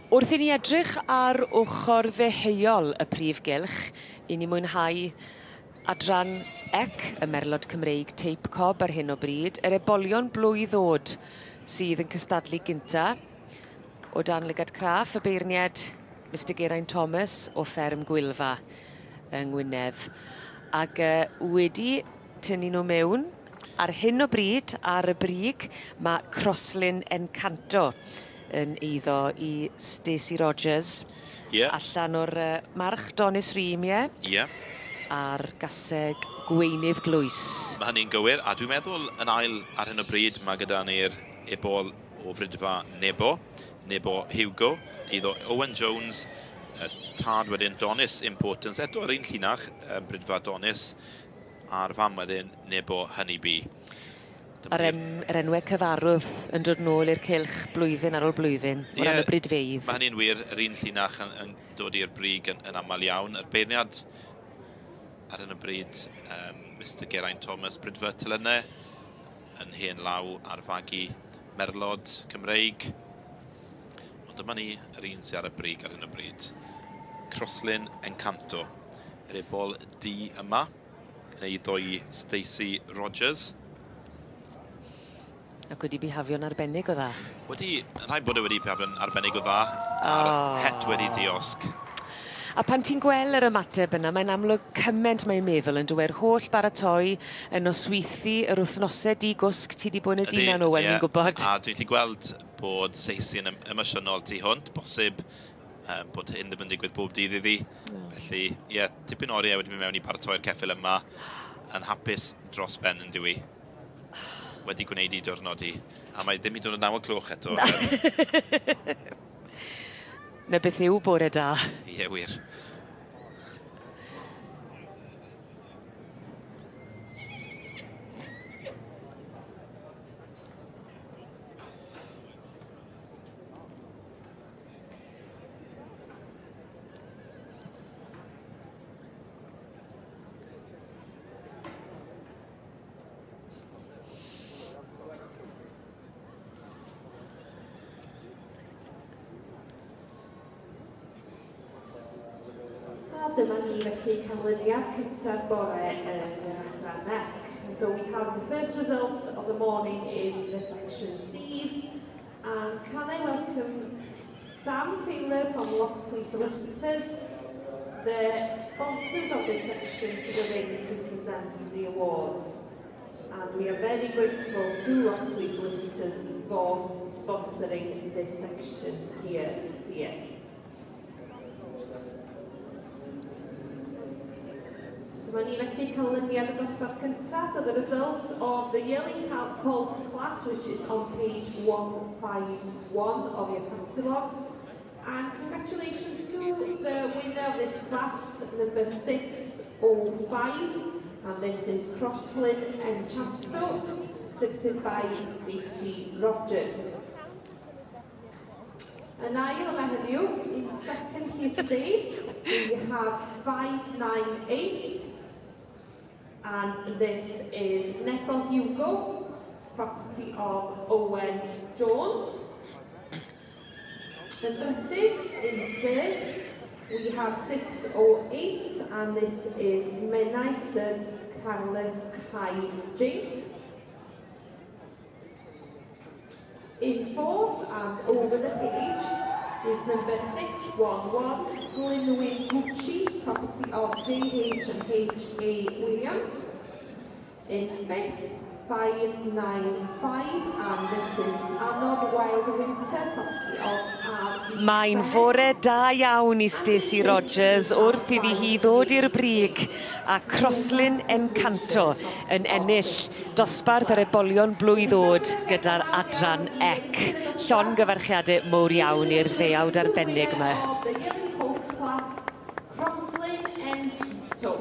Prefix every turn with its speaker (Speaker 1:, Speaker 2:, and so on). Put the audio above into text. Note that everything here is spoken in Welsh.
Speaker 1: Wrth i ni edrych ar ochr ddeheuol y prif gylch, i ni mwynhau adran ec y Merlod Cymreig Teip Cob ar hyn o bryd, yr ebolion blwydd o'd sydd yn cystadlu gynta. O dan lygad craff y beirniad Mr Geraint Thomas o fferm Gwylfa yng Ngwynedd. Ac wedi tynnu nhw mewn ar hyn o bryd ar y brig mae Croslin Encanto yn eiddo i Stacey Rogers. Allan o'r march Donis Rhymie. A'r gaseg gweinydd glwys.
Speaker 2: Mae hynny'n gywir, a dwi'n meddwl yn ail ar hyn o bryd mae gyda ni'r ebol o frydfa Nebo Hugo, iddo Owen Jones, tad wedyn Donis Importance, eto yr un llinach, brydfa Donis, a'r fam wedyn Nebo Honeybee.
Speaker 1: Yr enwau cyfarwydd yn dod nôl i'r cylch blwyddyn ar ôl blwyddyn, o ran y brydfeidd.
Speaker 2: Mae hynny'n wir, yr un llinach yn dod i'r brig yn aml iawn. Yr beirniad ar hyn o bryd, Mr Geraint Thomas, brydfa Telynau, yn hen law ar fagu Merlod Cymreig. Ond dyma ni yr un sydd ar y brig ar hyn o bryd. Croslin Encanto, yr ebol di yma, yn eiddo i Stacey Rogers.
Speaker 1: Ac wedi bihafio'n arbennig o dda.
Speaker 2: Rhaid bod wedi bihafio'n arbennig o dda, a'r het wedi diosg.
Speaker 1: A pan ti'n gweld yr ymateb yna, mae'n amlwg cyment mae'n meddwl yn dweud holl baratoi yn osweithi yr wythnosau di-gwsg ti di bod yn y dinan Owen, ni'n gwybod.
Speaker 2: A dwi'n gweld bod Stacey yn emosiynol tu hwnt, bosib bod hyn ddim yn digwydd bob dydd iddi. Felly, tipyn oriau wedi mynd mewn i paratoi'r ceffyl yma, yn hapus dros ben yn diwy. Wedi gwneud i diwrnod i, a mae ddim i dod yn 9 cloch eto.
Speaker 1: Na beth yw bore da.
Speaker 2: Ie, wir.
Speaker 3: Dyma ni felly canlyniad cyntaf bore yn yr adran ec. So we have the first result of the morning in the section C's. And can I welcome Sam Taylor from Loxley Solicitors, the sponsors of this section, to the ring to present the awards. And we are very grateful to Loxley Solicitors for sponsoring this section here this year. Dyma ni felly canlyniad y dosbarth cyntaf, so the result of the Yearling Colt class, which is on page 151 of your catalogues. And congratulations to the winner of this class, number 605, and this is Croslin Encanto, exhibited by Stacey Rogers. And ail yma heddiw, in second here today, we have 598. And this is Nebo Hugo, property of Owen Jones. The Drydig in third, we have 608, and this is Menaister's Carlos High Jinks. In fourth and over the page is number 611, Glynwyn Gucci, property of J.H. and H.A. Williams. In fifth, 595, and this is Anod Wild Winter, property of
Speaker 1: Mae'n fore da iawn i Stacey Rogers wrth iddi hi ddod i'r brig a Croslin Encanto yn ennill dosbarth yr ebolion blwydd o'd gyda'r adran ec. Llongyfarchiadau mowr iawn i'r ddeuawd arbennig yma.
Speaker 3: The Yearling Colt class, Croslin Encanto.